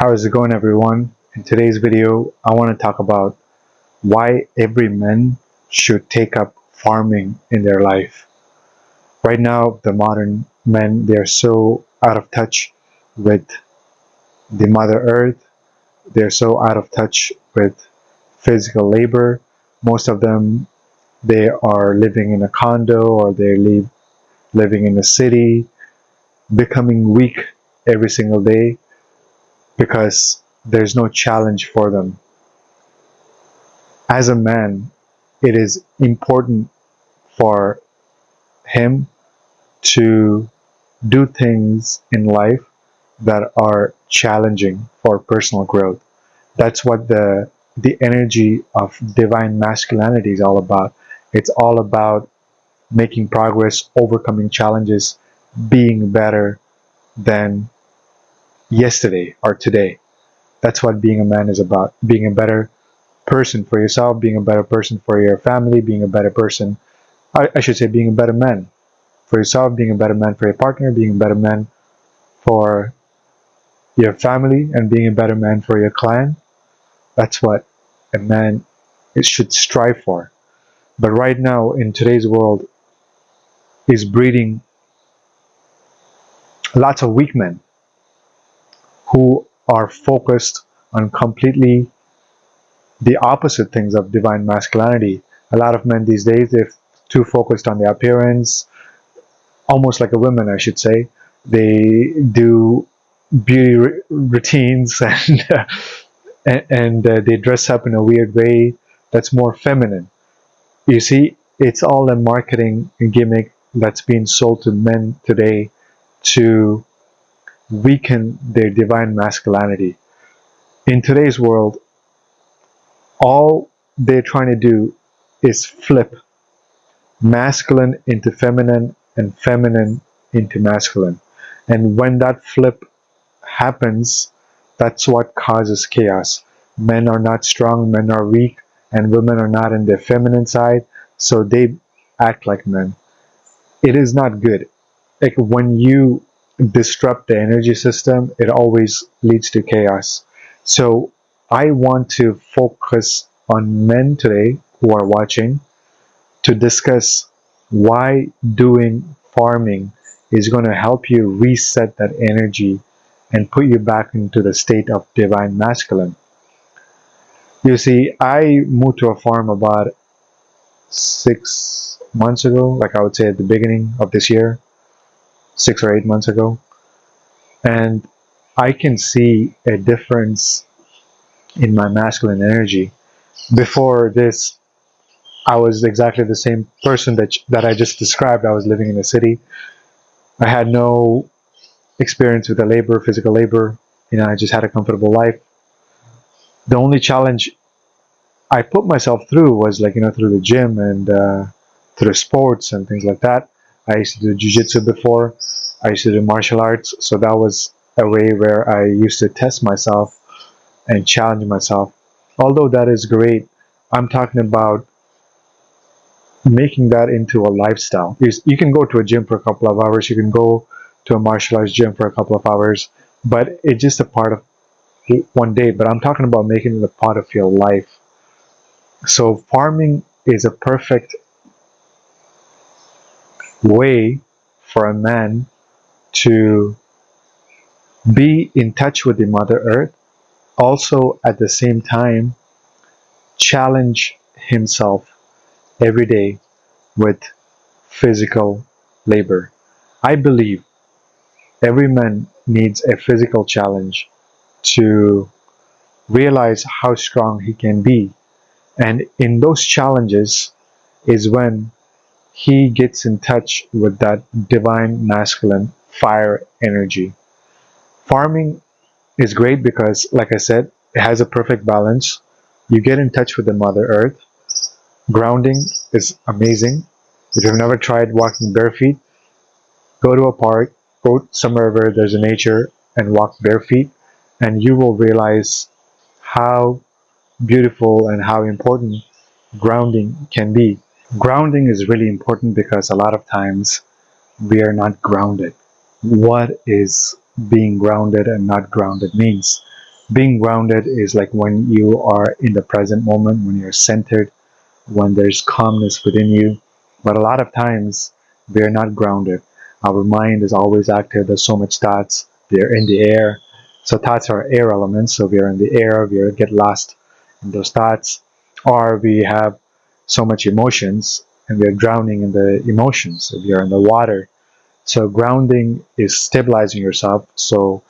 How is it going, everyone? In today's video, I want to talk about why every man should take up farming in their life. Right now, the modern men, they're so out of touch with the Mother Earth. They're so out of touch with physical labor. Most of them, they are living in a condo or living in a city, becoming weak every single day because there's no challenge for them. As a man, it is important for him to do things in life that are challenging for personal growth. That's what the energy of divine masculinity is all about. It's all about making progress, overcoming challenges, being better than yesterday or today. That's what being a man is about. Being a better person for yourself, being a better person for your family, being a better person, I should say being a better man for yourself, being a better man for your partner, being a better man for your family, and being a better man for your clan. That's what a man should strive for. But right now, in today's world, is breeding lots of weak men who are focused on completely the opposite things of divine masculinity. A lot of men these days, they're too focused on their appearance, almost like a woman, I should say. They do beauty routines and they dress up in a weird way that's more feminine. You see, it's all a marketing gimmick that's being sold to men today to weaken their divine masculinity. In today's world, all they're trying to do is flip masculine into feminine and feminine into masculine. And when that flip happens, that's what causes chaos. Men are not strong, men are weak, and women are not in their feminine side, so they act like men. It is not good. Like when you disrupt the energy system, it always leads to chaos. So I want to focus on men today who are watching to discuss why doing farming is going to help you reset that energy and put you back into the state of divine masculine. You see, I moved to a farm about 6 months ago, like I would say at the beginning of this year, 6 or 8 months ago, and I can see a difference in my masculine energy. Before this, I was exactly the same person that I just described. I was living in a city. I had no experience with the labor, physical labor. I just had a comfortable life. The only challenge I put myself through was through the gym and through sports and things like that. I used to do jiu-jitsu before. I used to do martial arts. So that was a way where I used to test myself and challenge myself. Although that is great, I'm talking about making that into a lifestyle. You can go to a gym for a couple of hours. You can go to a martial arts gym for a couple of hours, but it's just a part of one day. But I'm talking about making it a part of your life. So farming is a perfect way for a man to be in touch with the Mother Earth, also at the same time challenge himself every day with physical labor. I believe every man needs a physical challenge to realize how strong he can be. And in those challenges is when he gets in touch with that divine masculine fire energy. Farming is great because, like I said, it has a perfect balance. You get in touch with the Mother Earth. Grounding is amazing. If you've never tried walking bare feet, go to a park, go somewhere where there's a nature and walk bare feet, and you will realize how beautiful and how important grounding can be. Grounding is really important because a lot of times we are not grounded. What is being grounded and not grounded means? Being grounded is like when you are in the present moment, when you're centered, when there's calmness within you. But a lot of times we're not grounded. Our mind is always active. There's so much thoughts. They're in the air. So thoughts are air elements. So we're in the air. We get lost in those thoughts. Or we have so much emotions and we're drowning in the emotions. If you're in the water. So grounding is stabilizing yourself. So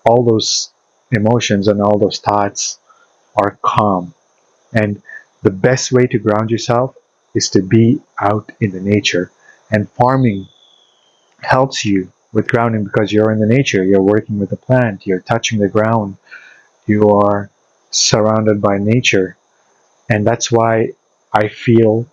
all those emotions and all those thoughts are calm. And the best way to ground yourself is to be out in the nature. And farming helps you with grounding because you're in the nature, you're working with the plant, you're touching the ground, you are surrounded by nature. And that's why I feel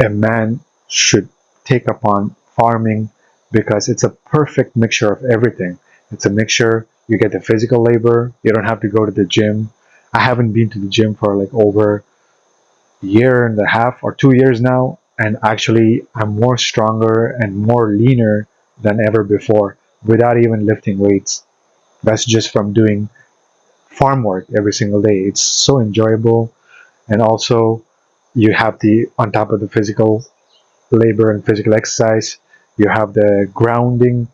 a man should take upon farming because it's a perfect mixture of everything. It's a mixture, you get the physical labor, you don't have to go to the gym. I haven't been to the gym for like over year and a half or 2 years now, and actually I'm more stronger and more leaner than ever before without even lifting weights. That's just from doing farm work every single day. It's so enjoyable, and also you have the on top of the physical labor and physical exercise, you have the grounding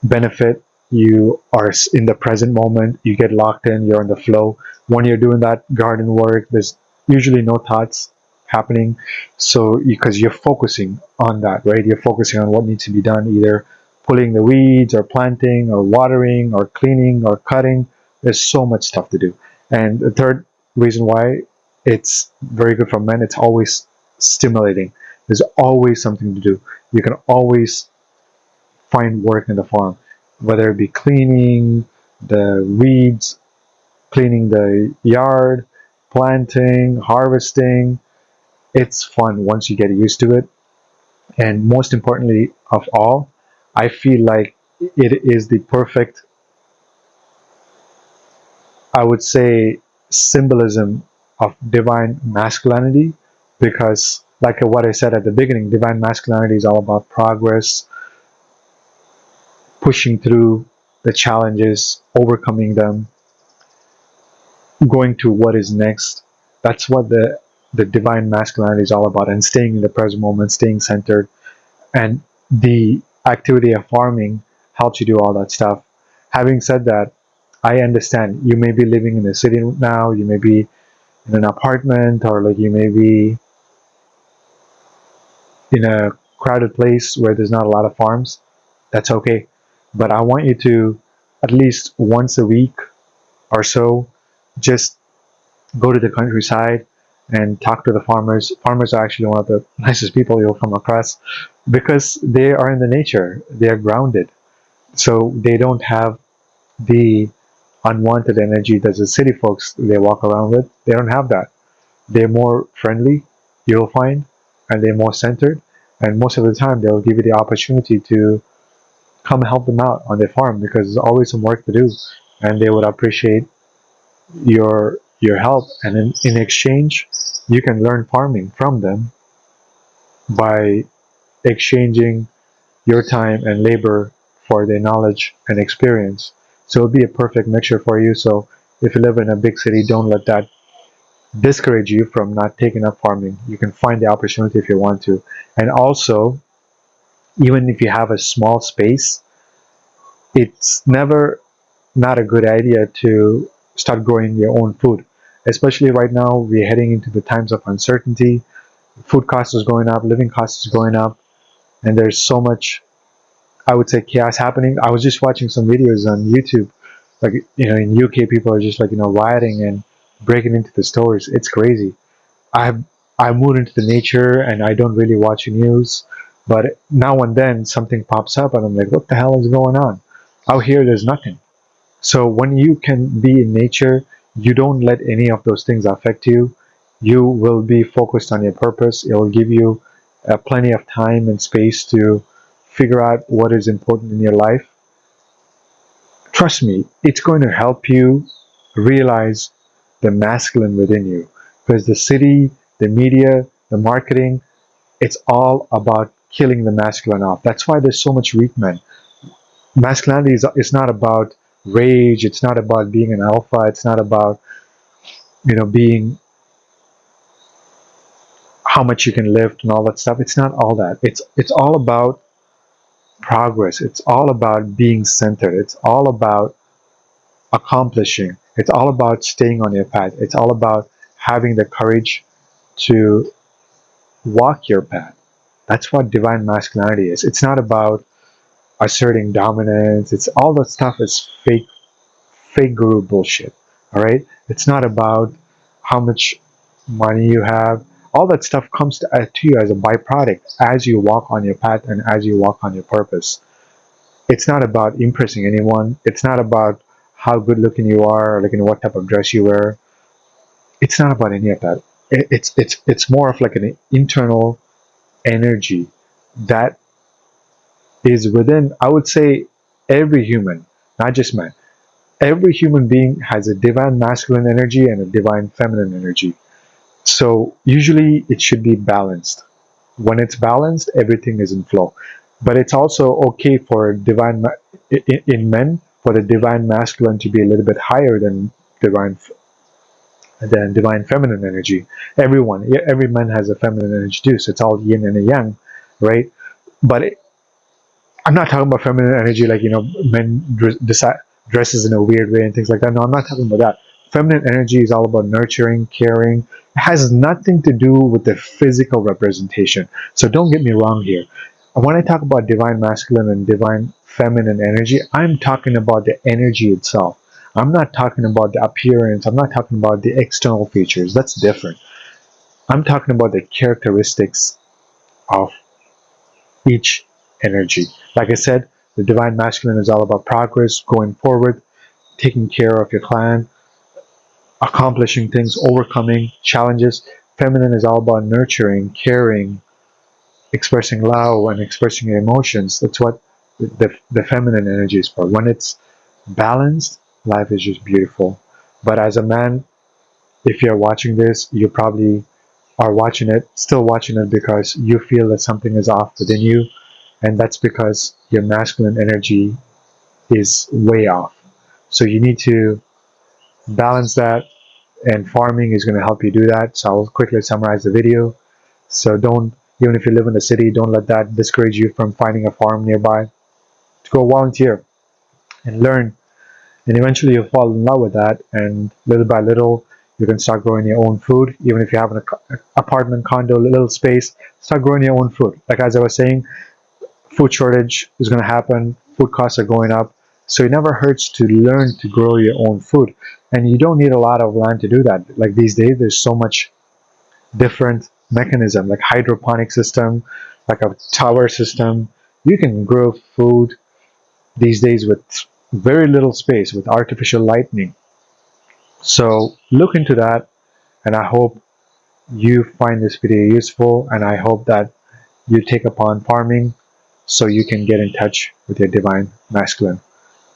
benefit. You are in the present moment, you get locked in, you're in the flow. When you're doing that garden work, there's usually no thoughts happening. So because you're focusing on that, right? You're focusing on what needs to be done, either pulling the weeds or planting or watering or cleaning or cutting. There's so much stuff to do. And the third reason why it's very good for men, it's always stimulating. There's always something to do. You can always find work in the farm, whether it be cleaning the weeds, cleaning the yard, planting, harvesting. It's fun once you get used to it. And most importantly of all, I feel like it is the perfect, I would say, symbolism of divine masculinity because, like what I said at the beginning, divine masculinity is all about progress, pushing through the challenges, overcoming them, going to what is next. That's what the divine masculinity is all about, and staying in the present moment, staying centered. And the activity of farming helps you do all that stuff. Having said that, I understand you may be living in a city now, you may be in an apartment, or like you may be in a crowded place where there's not a lot of farms. That's okay. But I want you to at least once a week or so just go to the countryside and talk to the farmers. Farmers are actually one of the nicest people you'll come across because they are in the nature. They are grounded. So they don't have the unwanted energy that the city folks they walk around with. They don't have that. They're more friendly, you'll find, and they're more centered. And most of the time, they'll give you the opportunity to come help them out on their farm because there's always some work to do, and they would appreciate your help. And in exchange, you can learn farming from them by exchanging your time and labor for their knowledge and experience. So it'll be a perfect mixture for you. So if you live in a big city, don't let that discourage you from not taking up farming. You can find the opportunity if you want to. And also, even if you have a small space, it's never not a good idea to start growing your own food. Especially right now, we're heading into the times of uncertainty. Food costs is going up, living costs is going up, and there's so much, I would say, chaos happening. I was just watching some videos on YouTube, like in UK, people are just like rioting and breaking into the stores. It's crazy. I've I moved into the nature and I don't really watch news, but now and then something pops up and I'm like, what the hell is going on? Out here, there's nothing. So when you can be in nature, you don't let any of those things affect you. You will be focused on your purpose. It will give you plenty of time and space to figure out what is important in your life. Trust me, it's going to help you realize the masculine within you. Because the city, the media, the marketing, it's all about killing the masculine off. That's why there's so much weak men. Masculinity is not about rage. It's not about being an alpha. It's not about, being how much you can lift and all that stuff. It's not all that. It's all about progress. It's all about being centered. It's all about accomplishing. It's all about staying on your path. It's all about having the courage to walk your path. That's what divine masculinity is. It's not about asserting dominance. It's all that stuff is fake guru bullshit. All right. It's not about how much money you have. All that stuff comes to you as a byproduct as you walk on your path and as you walk on your purpose. It's not about impressing anyone. It's not about how good looking you are, or like what type of dress you wear. It's not about any of that. It's more of like an internal energy that is within, I would say, every human, not just man. Every human being has a divine masculine energy and a divine feminine energy. So usually it should be balanced. When it's balanced, everything is in flow. But it's also okay for in men, for the divine masculine to be a little bit higher divine divine feminine energy. Every man has a feminine energy too. So it's all yin and a yang, right? But I'm not talking about feminine energy like men dresses in a weird way and things like that. No, I'm not talking about that. Feminine energy is all about nurturing, caring. It has nothing to do with the physical representation. So don't get me wrong here. When I talk about divine masculine and divine feminine energy, I'm talking about the energy itself. I'm not talking about the appearance. I'm not talking about the external features. That's different. I'm talking about the characteristics of each energy. Like I said, the divine masculine is all about progress, going forward, taking care of your clan, accomplishing things, overcoming challenges. Feminine is all about nurturing, caring, expressing love, and expressing your emotions. That's what the feminine energy is for. When it's balanced, life is just beautiful. But as a man, if you're watching this, you probably are still watching it because you feel that something is off within you, and that's because your masculine energy is way off. So you need to balance that, and farming is going to help you do that. So I'll quickly summarize the video. So don't, even if you live in the city, don't let that discourage you from finding a farm nearby. To go volunteer and learn, and eventually you'll fall in love with that, and little by little you can start growing your own food. Even if you have an apartment, condo, little space, start growing your own food. Like as I was saying, food shortage is going to happen, food costs are going up, so it never hurts to learn to grow your own food. And you don't need a lot of land to do that. Like these days there's so much different mechanism, like hydroponic system, like a tower system. You can grow food these days with very little space, with artificial lighting. So look into that, and I hope you find this video useful, and I hope that you take upon farming so you can get in touch with your divine masculine.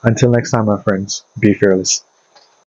Until next time, my friends, be fearless.